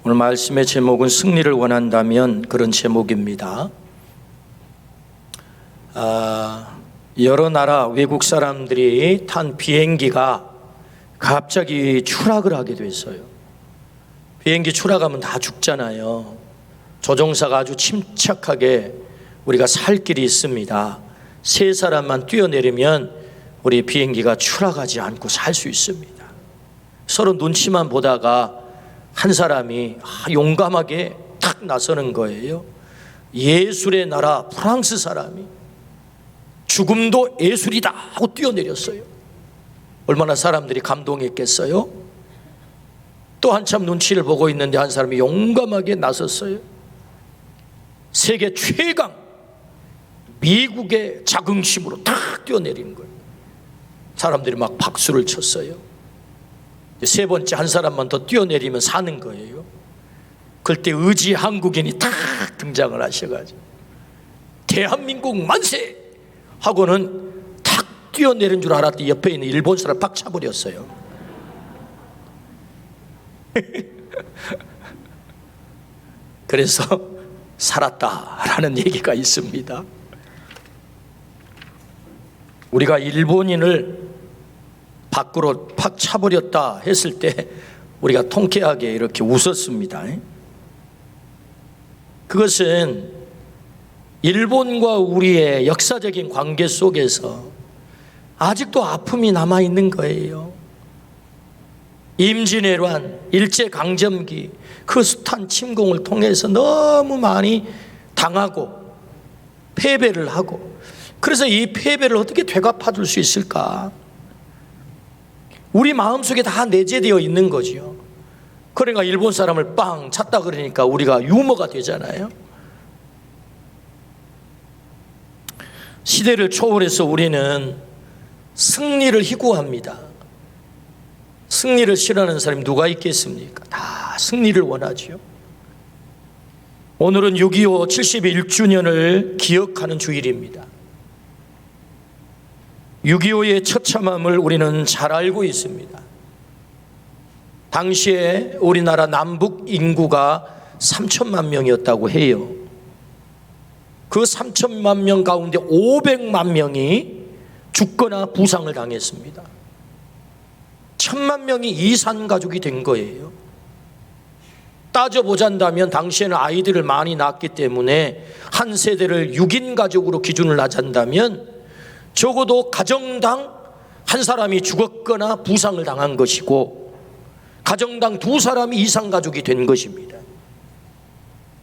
오늘 말씀의 제목은 승리를 원한다면 그런 제목입니다. 여러 나라 외국 사람들이 탄 비행기가 갑자기 추락을 하게 됐어요. 비행기 추락하면 다 죽잖아요. 조종사가 아주 침착하게 우리가 살 길이 있습니다. 세 사람만 뛰어내리면 우리 비행기가 추락하지 않고 살 수 있습니다. 서로 눈치만 보다가 한 사람이 용감하게 탁 나서는 거예요. 예술의 나라 프랑스 사람이 죽음도 예술이다 하고 뛰어내렸어요. 얼마나 사람들이 감동했겠어요? 또 한참 눈치를 보고 있는데 한 사람이 용감하게 나섰어요. 세계 최강 미국의 자긍심으로 탁 뛰어내린 거예요. 사람들이 막 박수를 쳤어요. 세 번째 한 사람만 더 뛰어내리면 사는 거예요. 그때 의지 한국인이 탁 등장을 하셔가지고 대한민국 만세! 하고는 탁 뛰어내린 줄 알았더니 옆에 있는 일본 사람 팍 차버렸어요. 그래서 살았다라는 얘기가 있습니다. 우리가 일본인을 밖으로 팍 차버렸다 했을 때 우리가 통쾌하게 이렇게 웃었습니다. 그것은 일본과 우리의 역사적인 관계 속에서 아직도 아픔이 남아있는 거예요. 임진왜란, 일제강점기, 그 숱한 침공을 통해서 너무 많이 당하고 패배를 하고, 그래서 이 패배를 어떻게 되갚아 줄 수 있을까? 우리 마음속에 다 내재되어 있는 거죠. 그러니까 일본 사람을 빵 찼다 그러니까 우리가 유머가 되잖아요. 시대를 초월해서 우리는 승리를 희구합니다. 승리를 싫어하는 사람이 누가 있겠습니까? 다 승리를 원하죠. 오늘은 6.25 71주년을 기억하는 주일입니다. 6.25의 처참함을 우리는 잘 알고 있습니다. 당시에 우리나라 남북 인구가 3천만 명이었다고 해요. 그 3천만 명 가운데 500만 명이 죽거나 부상을 당했습니다. 1,000만 명이 이산 가족이 된 거예요. 따져보잔다면 당시에는 아이들을 많이 낳았기 때문에 한 세대를 6인 가족으로 기준을 하잔다면 적어도 가정당 한 사람이 죽었거나 부상을 당한 것이고 가정당 두 사람이 이산 가족이 된 것입니다.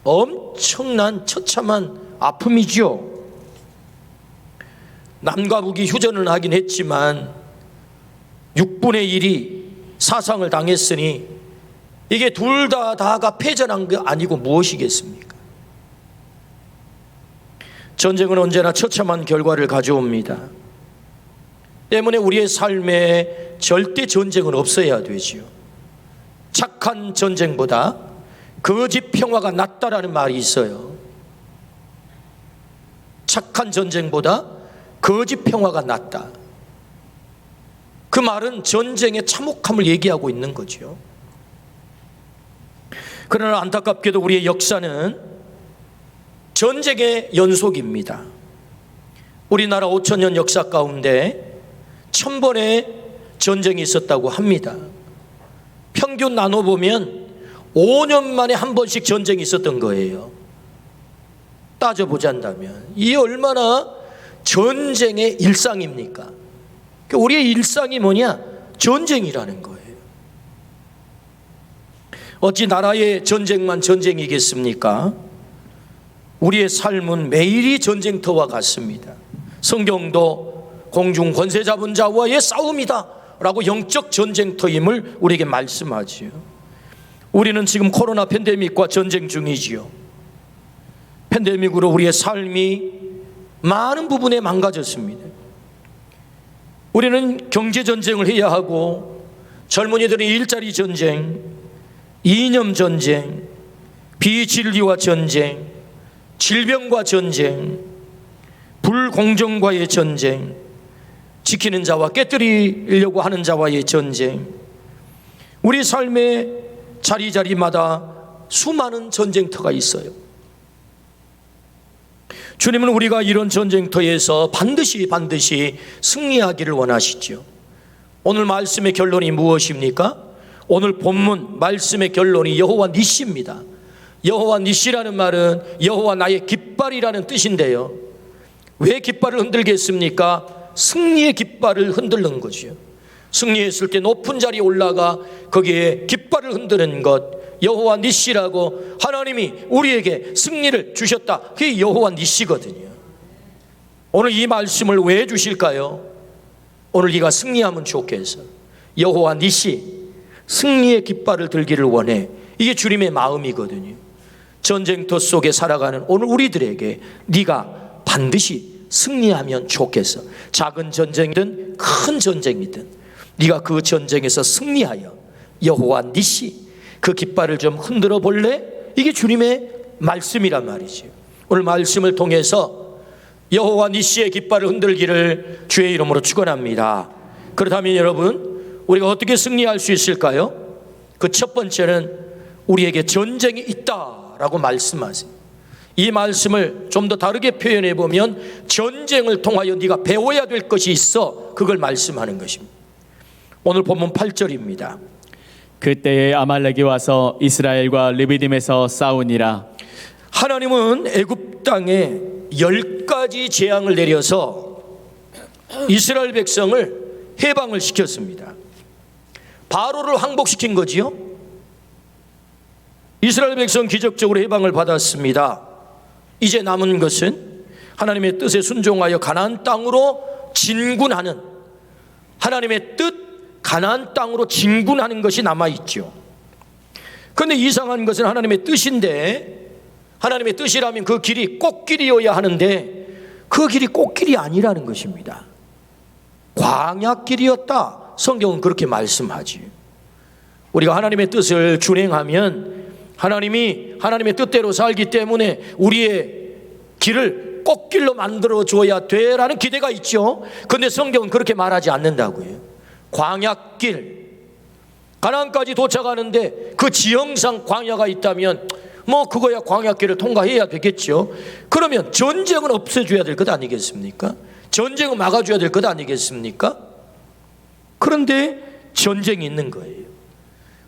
엄청난 처참한 아픔이죠. 남과 북이 휴전을 하긴 했지만 6분의 1이 사상을 당했으니 이게 둘 다가 패전한 게 아니고 무엇이겠습니까? 전쟁은 언제나 처참한 결과를 가져옵니다. 때문에 우리의 삶에 절대 전쟁은 없어야 되지요. 착한 전쟁보다 거짓 평화가 낫다라는 말이 있어요. 착한 전쟁보다 거짓 평화가 낫다. 그 말은 전쟁의 참혹함을 얘기하고 있는 거죠. 그러나 안타깝게도 우리의 역사는 전쟁의 연속입니다. 우리나라 5천년 역사 가운데 1000번의 전쟁이 있었다고 합니다. 평균 나눠보면 5년 만에 한 번씩 전쟁이 있었던 거예요. 따져보잔다면 이 얼마나 전쟁의 일상입니까? 우리의 일상이 뭐냐? 전쟁이라는 거예요. 어찌 나라의 전쟁만 전쟁이겠습니까? 우리의 삶은 매일이 전쟁터와 같습니다. 성경도 공중 권세 잡은 자와의 싸움이다 라고 영적 전쟁터임을 우리에게 말씀하지요. 우리는 지금 코로나 팬데믹과 전쟁 중이지요. 팬데믹으로 우리의 삶이 많은 부분에 망가졌습니다. 우리는 경제전쟁을 해야 하고 젊은이들은 일자리 전쟁, 이념 전쟁, 비진리와 전쟁, 질병과 전쟁, 불공정과의 전쟁, 지키는 자와 깨뜨리려고 하는 자와의 전쟁, 우리 삶의 자리자리마다 수많은 전쟁터가 있어요. 주님은 우리가 이런 전쟁터에서 반드시 승리하기를 원하시죠. 오늘 말씀의 결론이 무엇입니까? 오늘 본문 말씀의 결론이 여호와 니시입니다. 여호와 니시라는 말은 여호와 나의 깃발이라는 뜻인데요, 왜 깃발을 흔들겠습니까? 승리의 깃발을 흔드는 거죠. 승리했을 때 높은 자리에 올라가 거기에 깃발을 흔드는 것, 여호와 니시라고 하나님이 우리에게 승리를 주셨다. 그게 여호와 니시거든요. 오늘 이 말씀을 왜 주실까요? 오늘 네가 승리하면 좋겠어. 여호와 니시, 승리의 깃발을 들기를 원해. 이게 주님의 마음이거든요. 전쟁터 속에 살아가는 오늘 우리들에게 네가 반드시 승리하면 좋겠어. 작은 전쟁이든 큰 전쟁이든 네가 그 전쟁에서 승리하여 여호와 니시, 그 깃발을 좀 흔들어 볼래? 이게 주님의 말씀이란 말이죠. 오늘 말씀을 통해서 여호와 니시의 깃발을 흔들기를 주의 이름으로 축원합니다. 그렇다면 여러분, 우리가 어떻게 승리할 수 있을까요? 그 첫 번째는 우리에게 전쟁이 있다라고 말씀하세요. 이 말씀을 좀 더 다르게 표현해 보면 전쟁을 통하여 네가 배워야 될 것이 있어, 그걸 말씀하는 것입니다. 오늘 본문 8절입니다. 그때에 아말렉이 와서 이스라엘과 르비딤에서 싸우니라. 하나님은 애굽 땅에 10가지 재앙을 내려서 이스라엘 백성을 해방을 시켰습니다. 바로를 항복시킨 거지요. 이스라엘 백성 기적적으로 해방을 받았습니다. 이제 남은 것은 하나님의 뜻에 순종하여 가나안 땅으로 진군하는, 하나님의 뜻, 가나안 땅으로 진군하는 것이 남아있죠. 그런데 이상한 것은 하나님의 뜻인데, 하나님의 뜻이라면 그 길이 꽃길이어야 하는데 그 길이 꽃길이 아니라는 것입니다. 광야길이었다, 성경은 그렇게 말씀하지. 우리가 하나님의 뜻을 준행하면 하나님이 하나님의 뜻대로 살기 때문에 우리의 길을 꽃길로 만들어 줘야 돼라는 기대가 있죠. 그런데 성경은 그렇게 말하지 않는다고요. 광야길, 가나안까지 도착하는데 그 지형상 광야가 있다면 뭐 그거야 광야길을 통과해야 되겠죠. 그러면 전쟁은 없애줘야 될 것 아니겠습니까? 전쟁은 막아줘야 될 것 아니겠습니까? 그런데 전쟁이 있는 거예요.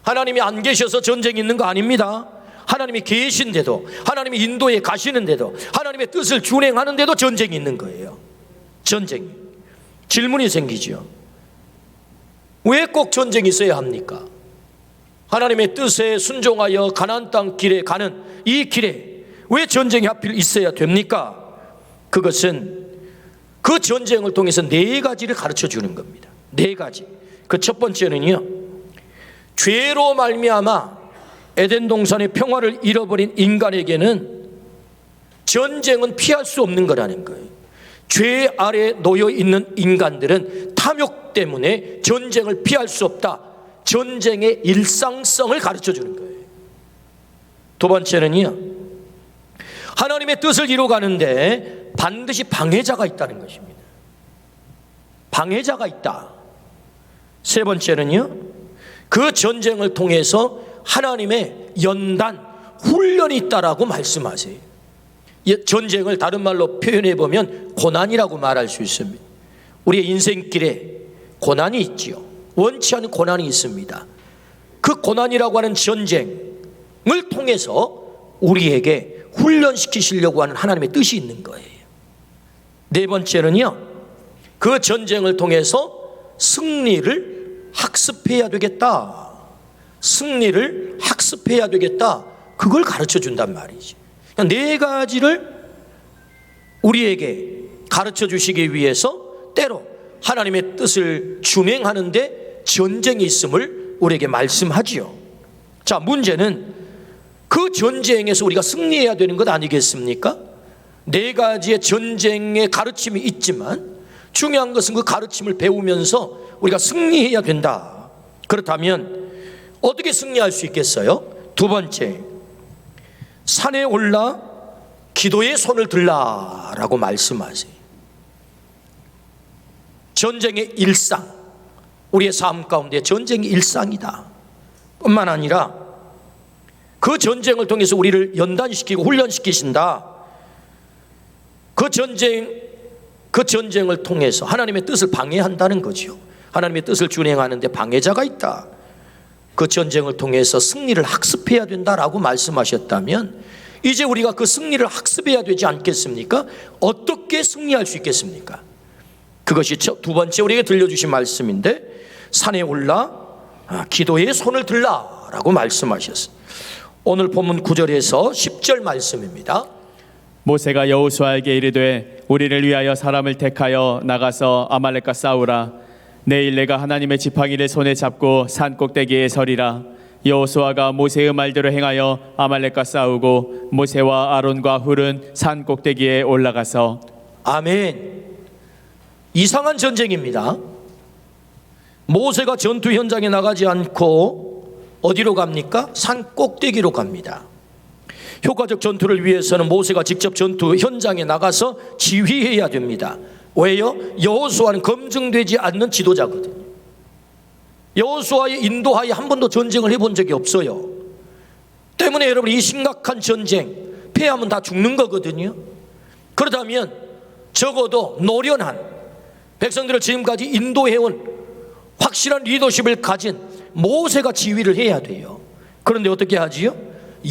하나님이 안 계셔서 전쟁이 있는 거 아닙니다. 하나님이 계신데도, 하나님이 인도에 가시는데도, 하나님의 뜻을 준행하는데도 전쟁이 있는 거예요. 전쟁이. 질문이 생기죠. 왜 꼭 전쟁이 있어야 합니까? 하나님의 뜻에 순종하여 가나안 땅 길에 가는 이 길에 왜 전쟁이 하필 있어야 됩니까? 그것은 그 전쟁을 통해서 4가지를 가르쳐 주는 겁니다. 4가지. 그 첫 번째는요, 죄로 말미암아 에덴 동산의 평화를 잃어버린 인간에게는 전쟁은 피할 수 없는 거라는 거예요. 죄 아래 놓여 있는 인간들은 탐욕 때문에 전쟁을 피할 수 없다. 전쟁의 일상성을 가르쳐 주는 거예요. 두 번째는요, 하나님의 뜻을 이루어가는데 반드시 방해자가 있다는 것입니다. 방해자가 있다. 세 번째는요, 그 전쟁을 통해서 하나님의 연단, 훈련이 있다라고 말씀하세요. 전쟁을 다른 말로 표현해 보면 고난이라고 말할 수 있습니다. 우리의 인생길에 고난이 있지요. 원치 않은 고난이 있습니다. 그 고난이라고 하는 전쟁을 통해서 우리에게 훈련시키시려고 하는 하나님의 뜻이 있는 거예요. 네 번째는요, 그 전쟁을 통해서 승리를 학습해야 되겠다. 승리를 학습해야 되겠다. 그걸 가르쳐 준단 말이지. 4가지를 우리에게 가르쳐 주시기 위해서 때로 하나님의 뜻을 준행하는데 전쟁이 있음을 우리에게 말씀하지요. 자, 문제는 그 전쟁에서 우리가 승리해야 되는 것 아니겠습니까? 4가지의 전쟁의 가르침이 있지만 중요한 것은 그 가르침을 배우면서 우리가 승리해야 된다. 그렇다면 어떻게 승리할 수 있겠어요? 두 번째, 산에 올라 기도의 손을 들라라고 말씀하세요. 전쟁의 일상, 우리의 삶 가운데 전쟁이 일상이다 뿐만 아니라 그 전쟁을 통해서 우리를 연단시키고 훈련시키신다. 그 전쟁을 통해서 하나님의 뜻을 방해한다는 거죠. 하나님의 뜻을 준행하는데 방해자가 있다. 그 전쟁을 통해서 승리를 학습해야 된다라고 말씀하셨다면 이제 우리가 그 승리를 학습해야 되지 않겠습니까? 어떻게 승리할 수 있겠습니까? 그것이 두 번째 우리에게 들려주신 말씀인데, 산에 올라 기도에 손을 들라라고 말씀하셨어요. 오늘 본문 9절에서 10절 말씀입니다. 모세가 여호수아에게 이르되 우리를 위하여 사람을 택하여 나가서 아말렉과 싸우라. 내일 내가 하나님의 지팡이를 손에 잡고 산 꼭대기에 서리라. 여호수아가 모세의 말대로 행하여 아말렉과 싸우고 모세와 아론과 훌은 산 꼭대기에 올라가서. 아멘. 이상한 전쟁입니다. 모세가 전투 현장에 나가지 않고 어디로 갑니까? 산 꼭대기로 갑니다. 효과적 전투를 위해서는 모세가 직접 전투 현장에 나가서 지휘해야 됩니다. 왜요? 여호수아는 검증되지 않는 지도자거든요. 여호수아의 인도하에 한 번도 전쟁을 해본 적이 없어요. 때문에 여러분, 이 심각한 전쟁 패하면 다 죽는 거거든요. 그렇다면 적어도 노련한 백성들을 지금까지 인도해온 확실한 리더십을 가진 모세가 지휘를 해야 돼요. 그런데 어떻게 하지요?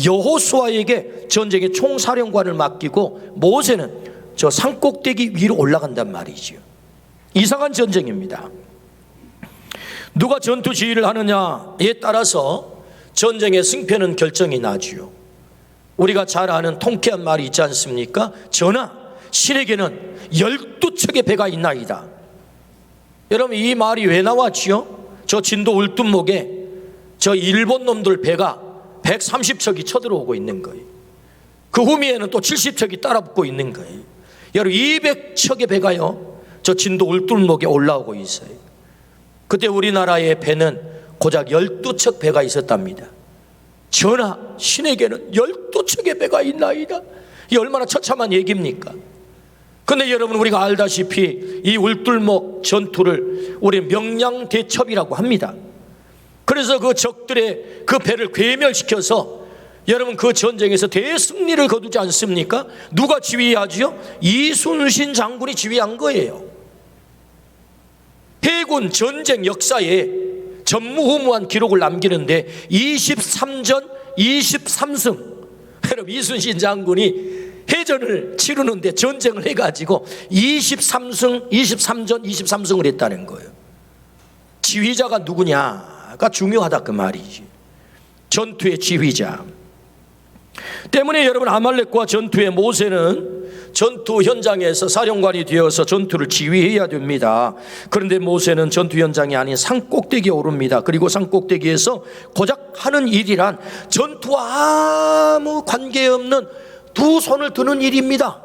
여호수아에게 전쟁의 총사령관을 맡기고 모세는 저 산꼭대기 위로 올라간단 말이죠. 이상한 전쟁입니다. 누가 전투 지휘를 하느냐에 따라서 전쟁의 승패는 결정이 나지요. 우리가 잘 아는 통쾌한 말이 있지 않습니까? 전하, 신에게는 12척의 배가 있나이다. 여러분, 이 말이 왜 나왔지요? 저 진도 울둔목에 저 일본 놈들 배가 130척이 쳐들어오고 있는 거예요. 그 후미에는 또 70척이 따라붙고 있는 거예요. 여러분, 200척의 배가요 저 진도 울둔목에 올라오고 있어요. 그때 우리나라의 배는 고작 12척 배가 있었답니다. 전하, 신에게는 12척의 배가 있나이다. 이 얼마나 처참한 얘기입니까? 근데 여러분, 우리가 알다시피 이 울둘목 전투를 우리 명량대첩이라고 합니다. 그래서 그 적들의 그 배를 괴멸시켜서 여러분, 그 전쟁에서 대승리를 거두지 않습니까? 누가 지휘하지요? 이순신 장군이 지휘한 거예요. 해군 전쟁 역사에 전무후무한 기록을 남기는데 23전 23승. 여러분, 이순신 장군이 해전을 치르는데 전쟁을 해가지고 23승 23전 23승을 했다는 거예요. 지휘자가 누구냐가 중요하다 그 말이지. 전투의 지휘자 때문에 여러분, 아말렉과 전투의 모세는 전투 현장에서 사령관이 되어서 전투를 지휘해야 됩니다. 그런데 모세는 전투 현장이 아닌 산꼭대기에 오릅니다. 그리고 산꼭대기에서 고작 하는 일이란 전투와 아무 관계없는 두 손을 드는 일입니다.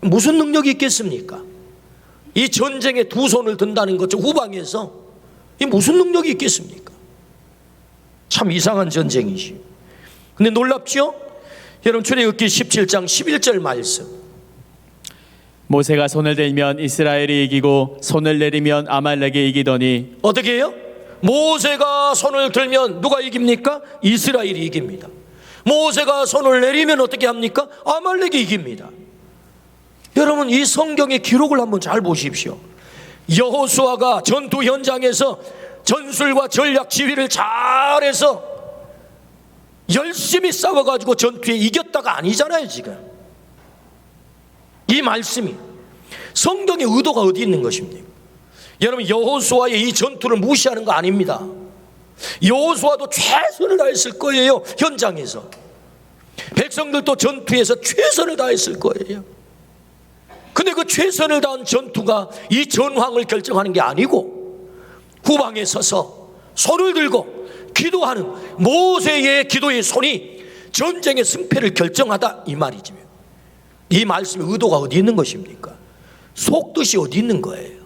무슨 능력이 있겠습니까? 이 전쟁에 두 손을 든다는 것, 후방에서 이 무슨 능력이 있겠습니까? 참 이상한 전쟁이지. 근데 놀랍죠? 여러분, 출애굽기 17장 11절 말씀. 모세가 손을 들면 이스라엘이 이기고 손을 내리면 아말렉이 이기더니. 어떻게 해요? 모세가 손을 들면 누가 이깁니까? 이스라엘이 이깁니다. 모세가 손을 내리면 어떻게 합니까? 아말렉이 이깁니다. 여러분, 이 성경의 기록을 한번 잘 보십시오. 여호수아가 전투 현장에서 전술과 전략 지휘를 잘해서 열심히 싸워가지고 전투에 이겼다가 아니잖아요. 지금 이 말씀이 성경의 의도가 어디 있는 것입니까? 여러분, 여호수아의 이 전투를 무시하는 거 아닙니다. 여호수아도 최선을 다했을 거예요. 현장에서 백성들도 전투에서 최선을 다했을 거예요. 근데 그 최선을 다한 전투가 이 전황을 결정하는 게 아니고 후방에 서서 손을 들고 기도하는 모세의 기도의 손이 전쟁의 승패를 결정하다, 이 말이지. 이 말씀의 의도가 어디 있는 것입니까? 속뜻이 어디 있는 거예요?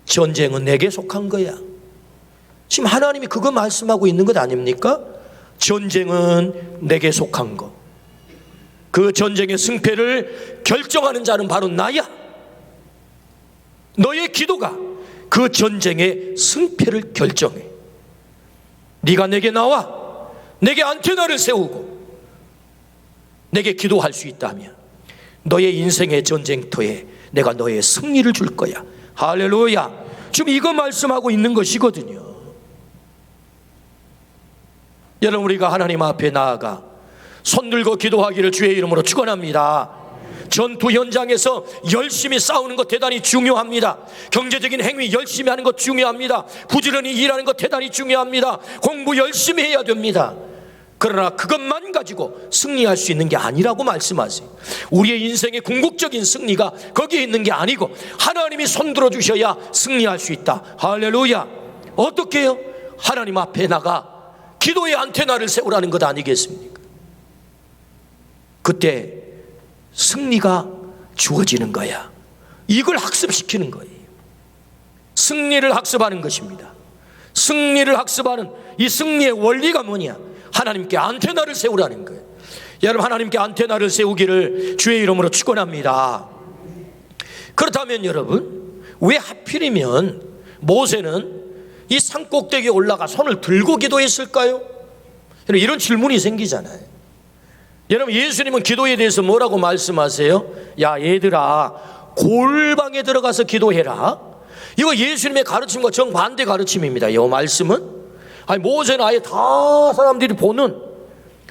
전쟁은 내게 속한 거야. 지금 하나님이 그거 말씀하고 있는 것 아닙니까? 전쟁은 내게 속한 거. 그 전쟁의 승패를 결정하는 자는 바로 나야. 너의 기도가 그 전쟁의 승패를 결정해. 네가 내게 나와 내게 안테나를 세우고 내게 기도할 수 있다면 너의 인생의 전쟁터에 내가 너의 승리를 줄 거야. 할렐루야. 지금 이거 말씀하고 있는 것이거든요. 여러분, 우리가 하나님 앞에 나아가 손들고 기도하기를 주의 이름으로 축원합니다. 전투 현장에서 열심히 싸우는 것 대단히 중요합니다. 경제적인 행위 열심히 하는 것 중요합니다. 부지런히 일하는 것 대단히 중요합니다. 공부 열심히 해야 됩니다. 그러나 그것만 가지고 승리할 수 있는 게 아니라고 말씀하세요. 우리의 인생의 궁극적인 승리가 거기에 있는 게 아니고 하나님이 손들어 주셔야 승리할 수 있다. 할렐루야. 어떻게 해요? 하나님 앞에 나가 기도의 안테나를 세우라는 것 아니겠습니까? 그때 승리가 주어지는 거야. 이걸 학습시키는 거예요. 승리를 학습하는 것입니다. 승리를 학습하는 이 승리의 원리가 뭐냐? 하나님께 안테나를 세우라는 거예요. 여러분, 하나님께 안테나를 세우기를 주의 이름으로 축원합니다. 그렇다면 여러분, 왜 하필이면 모세는 이 산꼭대기에 올라가 손을 들고 기도했을까요? 이런 질문이 생기잖아요. 여러분, 예수님은 기도에 대해서 뭐라고 말씀하세요? 야, 얘들아, 골방에 들어가서 기도해라. 이거 예수님의 가르침과 정반대 가르침입니다. 이 말씀은 아니, 모세는 아예 다 사람들이 보는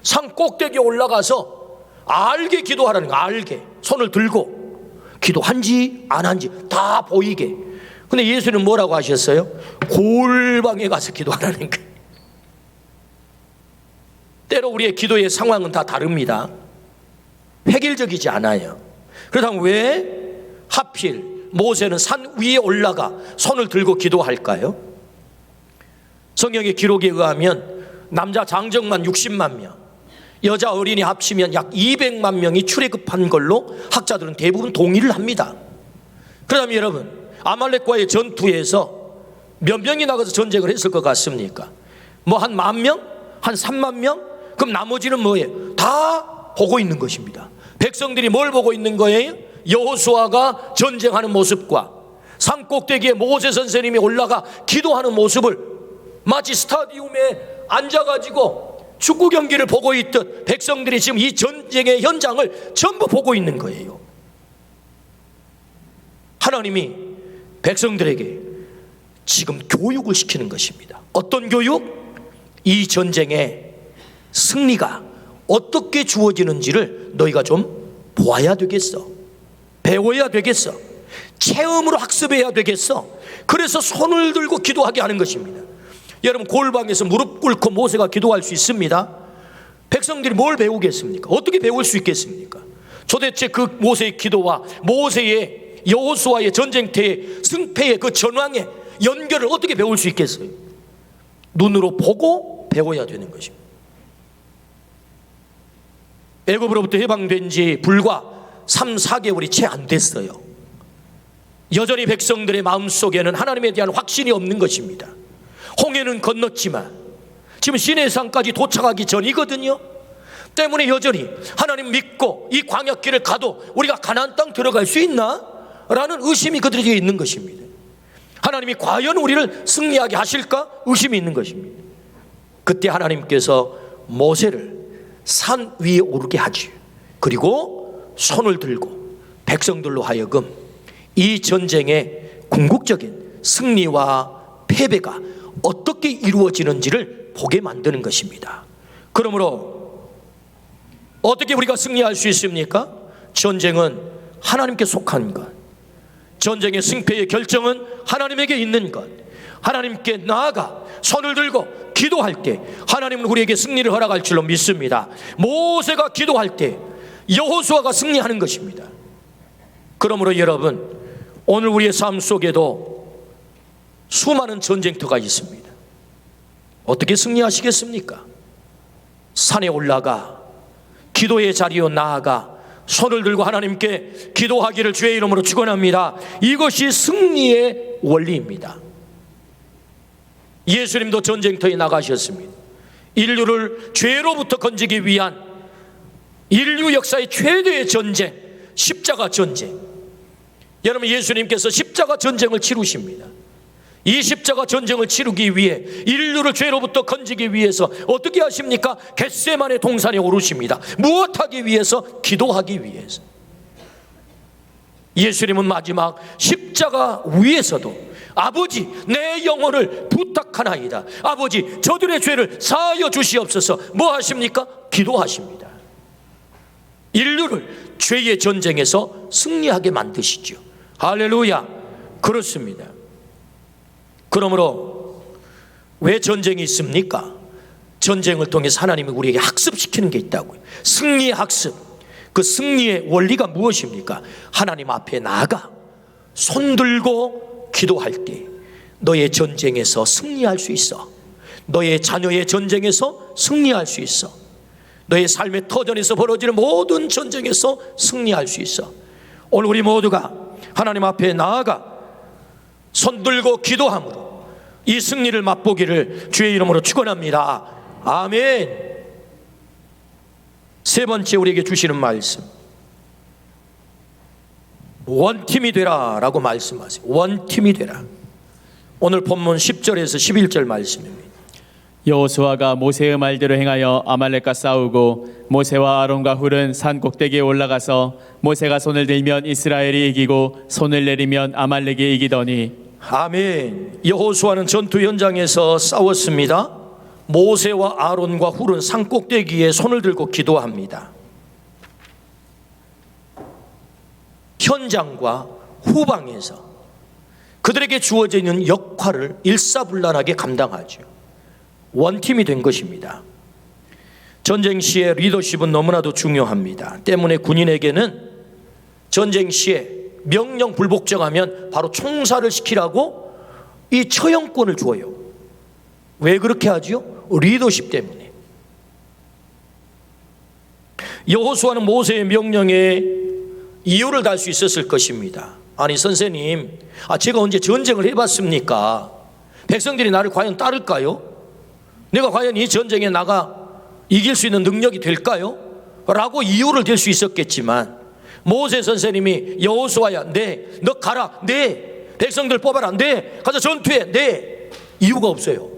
산 꼭대기에 올라가서 알게 기도하라는 거야. 알게 손을 들고 기도한지 안 한지 다 보이게. 근데 예수는 뭐라고 하셨어요? 골방에 가서 기도하라는 거예요. 때로 우리의 기도의 상황은 다 다릅니다. 획일적이지 않아요. 그렇다면 왜 하필 모세는 산 위에 올라가 손을 들고 기도할까요? 성경의 기록에 의하면 남자 장정만 60만 명, 여자 어린이 합치면 약 200만 명이 출애굽한 걸로 학자들은 대부분 동의를 합니다. 그렇다면 여러분, 아말렉과의 전투에서 몇 명이 나가서 전쟁을 했을 것 같습니까? 뭐 한 10,000명? 한 30,000명? 그럼 나머지는 뭐예요? 다 보고 있는 것입니다. 백성들이 뭘 보고 있는 거예요? 여호수아가 전쟁하는 모습과 산 꼭대기에 모세 선생님이 올라가 기도하는 모습을 마치 스타디움에 앉아가지고 축구 경기를 보고 있듯 백성들이 지금 이 전쟁의 현장을 전부 보고 있는 거예요. 하나님이 백성들에게 지금 교육을 시키는 것입니다. 어떤 교육? 이 전쟁의 승리가 어떻게 주어지는지를 너희가 좀 보아야 되겠어. 배워야 되겠어. 체험으로 학습해야 되겠어. 그래서 손을 들고 기도하게 하는 것입니다. 여러분, 골방에서 무릎 꿇고 모세가 기도할 수 있습니다. 백성들이 뭘 배우겠습니까? 어떻게 배울 수 있겠습니까? 도대체 그 모세의 기도와 모세의 여호수아의 전쟁터의 승패의 그 전황의 연결을 어떻게 배울 수 있겠어요? 눈으로 보고 배워야 되는 것입니다. 애굽으로부터 해방된 지 불과 3, 4개월이 채 안 됐어요. 여전히 백성들의 마음속에는 하나님에 대한 확신이 없는 것입니다. 홍해는 건넜지만 지금 시내산까지 도착하기 전이거든요. 때문에 여전히 하나님 믿고 이 광야길을 가도 우리가 가나안 땅 들어갈 수 있나? 라는 의심이 그들에게 있는 것입니다. 하나님이 과연 우리를 승리하게 하실까? 의심이 있는 것입니다. 그때 하나님께서 모세를 산 위에 오르게 하지. 그리고 손을 들고 백성들로 하여금 이 전쟁의 궁극적인 승리와 패배가 어떻게 이루어지는지를 보게 만드는 것입니다. 그러므로 어떻게 우리가 승리할 수 있습니까? 전쟁은 하나님께 속한 것, 전쟁의 승패의 결정은 하나님에게 있는 것, 하나님께 나아가 손을 들고 기도할 때 하나님은 우리에게 승리를 허락할 줄로 믿습니다. 모세가 기도할 때 여호수아가 승리하는 것입니다. 그러므로 여러분, 오늘 우리의 삶 속에도 수많은 전쟁터가 있습니다. 어떻게 승리하시겠습니까? 산에 올라가 기도의 자리로 나아가 손을 들고 하나님께 기도하기를 주의 이름으로 축원합니다. 이것이 승리의 원리입니다. 예수님도 전쟁터에 나가셨습니다. 인류를 죄로부터 건지기 위한 인류 역사의 최대의 전쟁, 십자가 전쟁. 여러분, 예수님께서 십자가 전쟁을 치르십니다. 이 십자가 전쟁을 치르기 위해, 인류를 죄로부터 건지기 위해서 어떻게 하십니까? 겟세마네 동산에 오르십니다. 무엇하기 위해서? 기도하기 위해서. 예수님은 마지막 십자가 위에서도 아버지, 내 영혼을 부탁하나이다, 아버지 저들의 죄를 사하여 주시옵소서, 뭐 하십니까? 기도하십니다. 인류를 죄의 전쟁에서 승리하게 만드시죠. 할렐루야. 그렇습니다. 그러므로 왜 전쟁이 있습니까? 전쟁을 통해서 하나님이 우리에게 학습시키는 게 있다고요. 승리의 학습. 그 승리의 원리가 무엇입니까? 하나님 앞에 나아가 손들고 기도할 때 너의 전쟁에서 승리할 수 있어. 너의 자녀의 전쟁에서 승리할 수 있어. 너의 삶의 터전에서 벌어지는 모든 전쟁에서 승리할 수 있어. 오늘 우리 모두가 하나님 앞에 나아가 손들고 기도함으로 이 승리를 맛보기를 주의 이름으로 축원합니다. 아멘. 세 번째 우리에게 주시는 말씀, 원팀이 되라 라고 말씀하세요. 원팀이 되라. 오늘 본문 10절에서 11절 말씀입니다. 여호수아가 모세의 말대로 행하여 아말렉과 싸우고 모세와 아론과 훌은 산 꼭대기에 올라가서 모세가 손을 들면 이스라엘이 이기고 손을 내리면 아말렉이 이기더니. 아멘. 여호수아는 전투 현장에서 싸웠습니다. 모세와 아론과 훌은 산 꼭대기에 손을 들고 기도합니다. 현장과 후방에서 그들에게 주어져 있는 역할을 일사불란하게 감당하죠. 원팀이 된 것입니다. 전쟁 시에 리더십은 너무나도 중요합니다. 때문에 군인에게는 전쟁 시에 명령 불복종하면 바로 총살을 시키라고 이 처형권을 줘요. 왜 그렇게 하지요? 리더십 때문에. 여호수아는 모세의 명령에 이유를 달 수 있었을 것입니다. 아니 선생님, 제가 언제 전쟁을 해봤습니까? 백성들이 나를 과연 따를까요? 내가 과연 이 전쟁에 나가 이길 수 있는 능력이 될까요? 라고 이유를 댈 수 있었겠지만 모세 선생님이 여호수아야, 네, 너 가라, 네, 백성들 뽑아라, 네, 가서 전투해, 네. 이유가 없어요.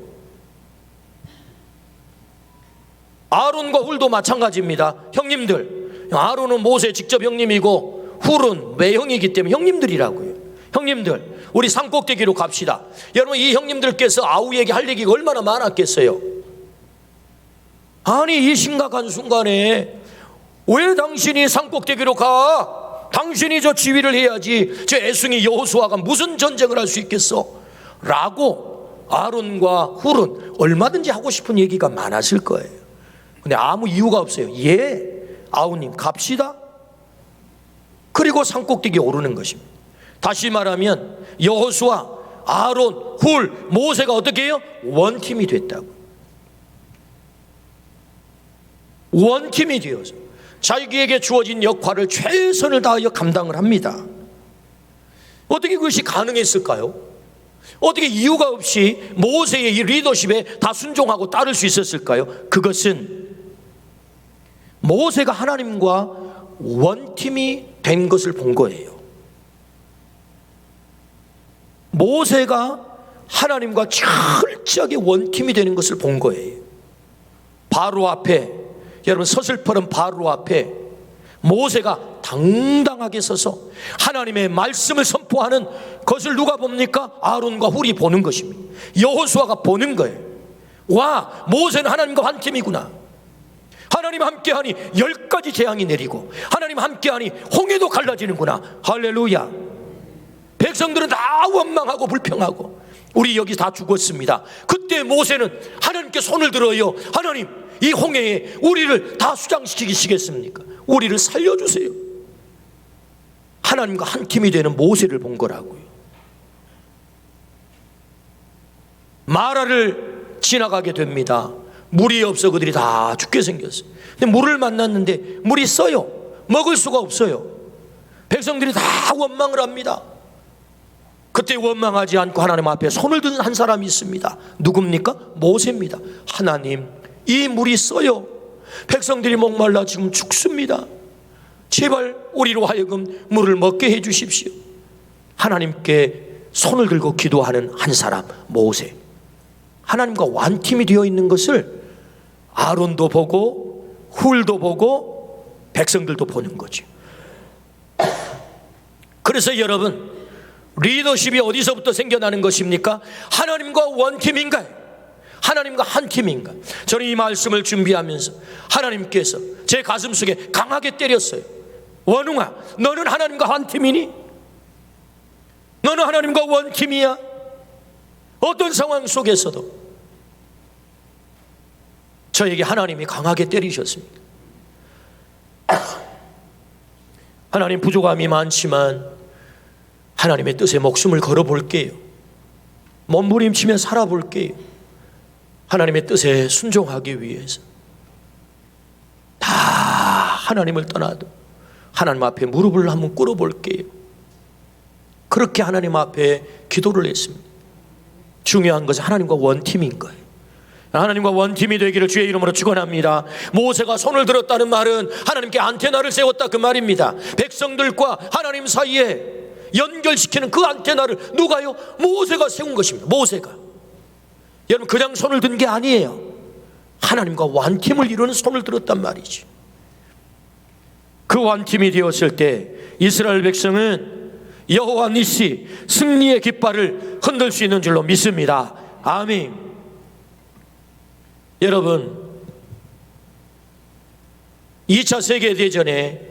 아론과 훌도 마찬가지입니다. 형님들, 아론은 모세 직접 형님이고 훌은 외형이기 때문에 형님들이라고요. 형님들, 우리 산꼭대기로 갑시다. 여러분, 이 형님들께서 아우에게 할 얘기가 얼마나 많았겠어요. 아니 이 심각한 순간에 왜 당신이 산꼭대기로 가? 당신이 저 지휘를 해야지. 저 애송이 여호수아가 무슨 전쟁을 할 수 있겠어? 라고 아론과 훌은 얼마든지 하고 싶은 얘기가 많았을 거예요. 근데 아무 이유가 없어요. 예, 아우님 갑시다. 그리고 산꼭대기에 오르는 것입니다. 다시 말하면 여호수아, 아론, 훌, 모세가 어떻게 해요? 원팀이 됐다고. 원팀이 되어서 자기에게 주어진 역할을 최선을 다하여 감당을 합니다. 어떻게 그것이 가능했을까요? 어떻게 이유가 없이 모세의 이 리더십에 다 순종하고 따를 수 있었을까요? 그것은 모세가 하나님과 원팀이 된 것을 본 거예요. 모세가 하나님과 철저하게 원팀이 되는 것을 본 거예요. 바로 앞에, 여러분 서슬퍼런 바로 앞에 모세가 당당하게 서서 하나님의 말씀을 선포하는 것을 누가 봅니까? 아론과 훌이 보는 것입니다. 여호수아가 보는 거예요. 와, 모세는 하나님과 한 팀이구나. 하나님 함께하니 10가지 재앙이 내리고 하나님 함께하니 홍해도 갈라지는구나. 할렐루야. 백성들은 다 원망하고 불평하고 우리 여기 다 죽었습니다. 그때 모세는 하나님께 손을 들어요. 하나님, 이 홍해에 우리를 다 수장시키시겠습니까? 우리를 살려주세요. 하나님과 한 팀이 되는 모세를 본 거라고요. 마라를 지나가게 됩니다. 물이 없어 그들이 다 죽게 생겼어요. 근데 물을 만났는데 물이 써요. 먹을 수가 없어요. 백성들이 다 원망을 합니다. 그때 원망하지 않고 하나님 앞에 손을 든 한 사람이 있습니다. 누굽니까? 모세입니다. 하나님, 이 물이 써요. 백성들이 목말라 지금 죽습니다. 제발 우리로 하여금 물을 먹게 해 주십시오. 하나님께 손을 들고 기도하는 한 사람, 모세. 하나님과 완팀이 되어 있는 것을 아론도 보고 훌도 보고 백성들도 보는 거죠. 그래서 여러분, 리더십이 어디서부터 생겨나는 것입니까? 하나님과 원팀인가요? 하나님과 한 팀인가? 저는 이 말씀을 준비하면서 하나님께서 제 가슴 속에 강하게 때렸어요. 원웅아, 너는 하나님과 한 팀이니? 너는 하나님과 원팀이야? 어떤 상황 속에서도 저에게 하나님이 강하게 때리셨습니다. 하나님, 부족함이 많지만 하나님의 뜻에 목숨을 걸어볼게요. 몸부림치며 살아볼게요. 하나님의 뜻에 순종하기 위해서 다 하나님을 떠나도 하나님 앞에 무릎을 한번 꿇어볼게요. 그렇게 하나님 앞에 기도를 했습니다. 중요한 것은 하나님과 원팀인 거예요. 하나님과 원팀이 되기를 주의 이름으로 축원합니다. 모세가 손을 들었다는 말은 하나님께 안테나를 세웠다 그 말입니다. 백성들과 하나님 사이에 연결시키는 그 안테나를 누가요? 모세가 세운 것입니다. 모세가. 여러분, 그냥 손을 든 게 아니에요. 하나님과 완팀을 이루는 손을 들었단 말이지. 그 완팀이 되었을 때 이스라엘 백성은 여호와 니시, 승리의 깃발을 흔들 수 있는 줄로 믿습니다. 아멘. 여러분, 2차 세계대전에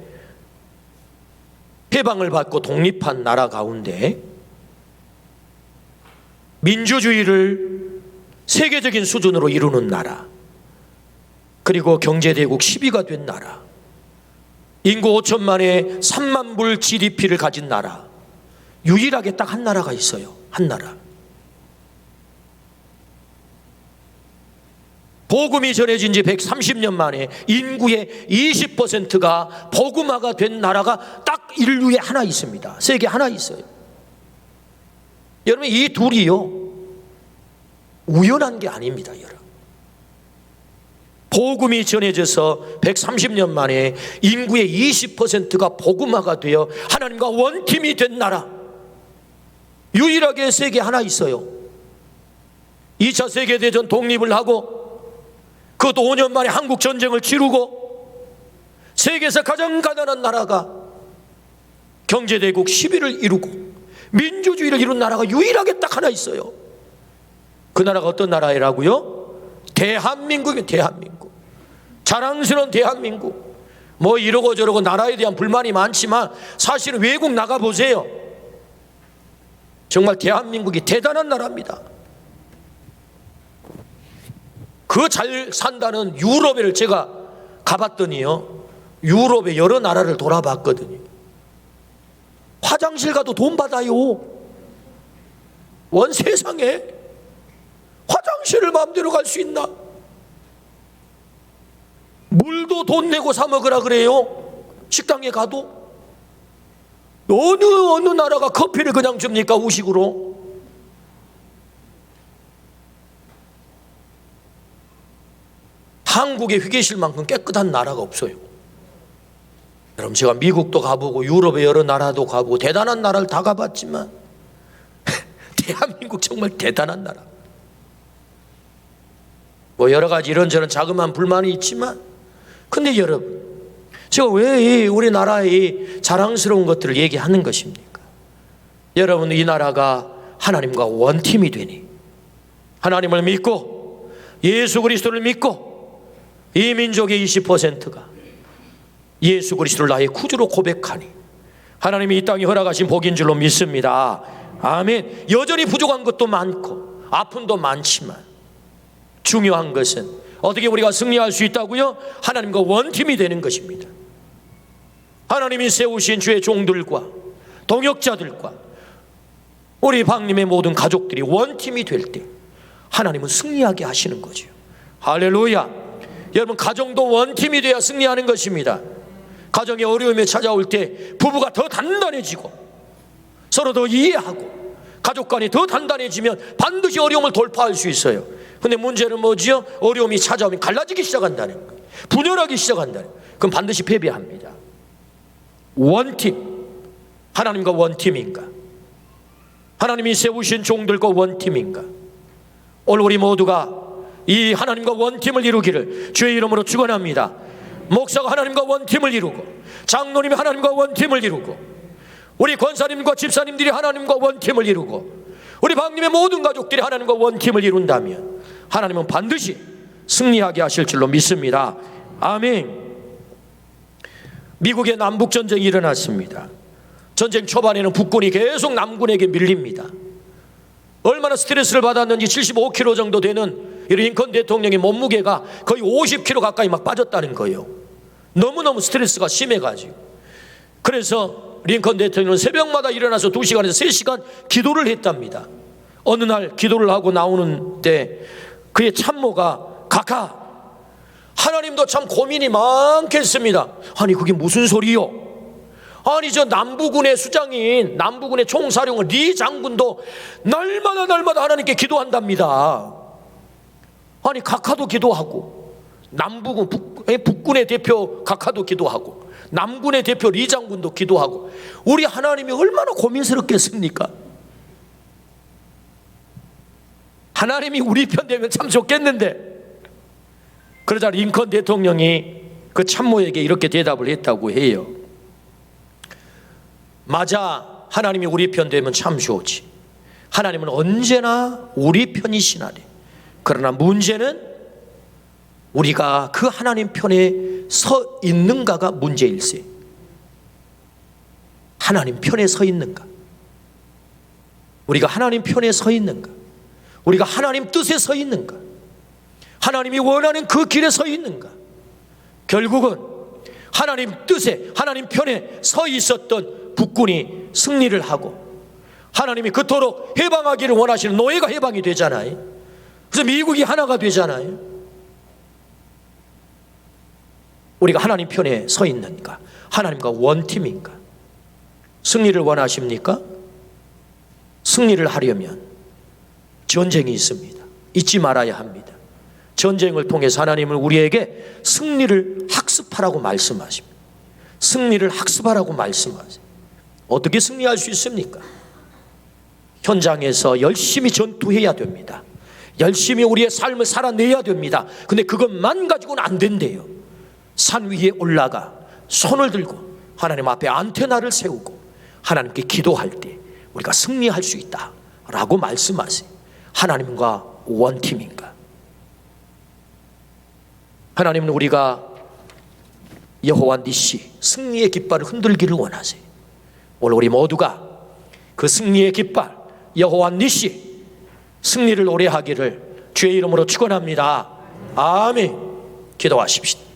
해방을 받고 독립한 나라 가운데 민주주의를 세계적인 수준으로 이루는 나라, 그리고 경제대국 10위가 된 나라, 인구 5천만에 3만 불 GDP를 가진 나라, 유일하게 딱 한 나라가 있어요. 한 나라. 복음이 전해진 지 130년 만에 인구의 20%가 복음화가 된 나라가 딱 인류에 하나 있습니다. 세계에 하나 있어요. 여러분, 이 둘이요, 우연한 게 아닙니다. 여러분, 복음이 전해져서 130년 만에 인구의 20%가 복음화가 되어 하나님과 원팀이 된 나라, 유일하게 세계에 하나 있어요. 2차 세계대전 독립을 하고 그것도 5년 만에 한국전쟁을 치르고 세계에서 가장 가난한 나라가 경제대국 10위를 이루고 민주주의를 이룬 나라가 유일하게 딱 하나 있어요. 그 나라가 어떤 나라라고요? 대한민국이에요. 대한민국. 자랑스러운 대한민국. 뭐 이러고 저러고 나라에 대한 불만이 많지만 사실은 외국 나가보세요. 정말 대한민국이 대단한 나라입니다. 그 잘 산다는 유럽을 제가 가봤더니요, 유럽의 여러 나라를 돌아봤거든요. 화장실 가도 돈 받아요. 원 세상에 화장실을 마음대로 갈 수 있나? 물도 돈 내고 사 먹으라 그래요. 식당에 가도. 어느 나라가 커피를 그냥 줍니까? 우식으로. 한국의 휴게실만큼 깨끗한 나라가 없어요. 여러분, 제가 미국도 가보고 유럽의 여러 나라도 가보고 대단한 나라를 다 가봤지만 대한민국 정말 대단한 나라. 뭐 여러 가지 이런저런 자그마한 불만이 있지만, 근데 여러분, 제가 왜 우리나라의 자랑스러운 것들을 얘기하는 것입니까? 여러분, 이 나라가 하나님과 원팀이 되니 하나님을 믿고 예수 그리스도를 믿고 이 민족의 20%가 예수 그리스도를 나의 구주로 고백하니 하나님이 이 땅에 허락하신 복인 줄로 믿습니다. 아멘. 여전히 부족한 것도 많고 아픔도 많지만 중요한 것은 어떻게 우리가 승리할 수 있다고요? 하나님과 원팀이 되는 것입니다. 하나님이 세우신 주의 종들과 동역자들과 우리 방님의 모든 가족들이 원팀이 될 때 하나님은 승리하게 하시는 거죠. 할렐루야. 여러분, 가정도 원팀이 되어야 승리하는 것입니다. 가정의 어려움이 찾아올 때 부부가 더 단단해지고 서로 더 이해하고 가족 간이 더 단단해지면 반드시 어려움을 돌파할 수 있어요. 근데 문제는 뭐지요? 어려움이 찾아오면 갈라지기 시작한다는 거예요. 분열하기 시작한다는 거예요. 그럼 반드시 패배합니다. 원팀, 하나님과 원팀인가? 하나님이 세우신 종들과 원팀인가? 오늘 우리 모두가 이 하나님과 원팀을 이루기를 주의 이름으로 축원합니다. 목사가 하나님과 원팀을 이루고, 장로님이 하나님과 원팀을 이루고, 우리 권사님과 집사님들이 하나님과 원팀을 이루고, 우리 박님의 모든 가족들이 하나님과 원팀을 이룬다면 하나님은 반드시 승리하게 하실 줄로 믿습니다. 아멘. 미국의 남북전쟁이 일어났습니다. 전쟁 초반에는 북군이 계속 남군에게 밀립니다. 얼마나 스트레스를 받았는지 75kg 정도 되는 링컨 대통령의 몸무게가 거의 50kg 가까이 막 빠졌다는 거예요. 너무너무 스트레스가 심해가지고. 그래서 링컨 대통령은 새벽마다 일어나서 2시간에서 3시간 기도를 했답니다. 어느 날 기도를 하고 나오는데 그의 참모가 각하, 하나님도 참 고민이 많겠습니다. 아니 그게 무슨 소리요? 아니 저 남부군의 수장인 남부군의 총사령관 리 장군도 날마다 하나님께 기도한답니다. 아니 각하도 기도하고, 남부군 북군의 대표 각하도 기도하고, 남군의 대표 리 장군도 기도하고, 우리 하나님이 얼마나 고민스럽겠습니까? 하나님이 우리 편 되면 참 좋겠는데. 그러자 링컨 대통령이 그 참모에게 이렇게 대답을 했다고 해요. 맞아, 하나님이 우리 편 되면 참 좋지. 하나님은 언제나 우리 편이시나래. 그러나 문제는 우리가 그 하나님 편에 서 있는가가 문제일세. 하나님 편에 서 있는가? 우리가 하나님 편에 서 있는가? 우리가 하나님 뜻에 서 있는가? 하나님이 원하는 그 길에 서 있는가? 결국은 하나님 뜻에, 하나님 편에 서 있었던 북군이 승리를 하고, 하나님이 그토록 해방하기를 원하시는 노예가 해방이 되잖아요. 그래서 미국이 하나가 되잖아요. 우리가 하나님 편에 서 있는가? 하나님과 원팀인가? 승리를 원하십니까? 승리를 하려면 전쟁이 있습니다. 잊지 말아야 합니다. 전쟁을 통해서 하나님은 우리에게 승리를 학습하라고 말씀하십니다. 승리를 학습하라고 말씀하세요. 어떻게 승리할 수 있습니까? 현장에서 열심히 전투해야 됩니다. 열심히 우리의 삶을 살아내야 됩니다. 근데 그것만 가지고는 안 된대요. 산 위에 올라가 손을 들고 하나님 앞에 안테나를 세우고 하나님께 기도할 때 우리가 승리할 수 있다 라고 말씀하세요. 하나님과 원팀인가? 하나님은 우리가 여호와 니시 승리의 깃발을 흔들기를 원하세요. 오늘 우리 모두가 그 승리의 깃발 여호와 니시 승리를 오래 하기를 주의 이름으로 축원합니다. 아멘. 기도하십시다.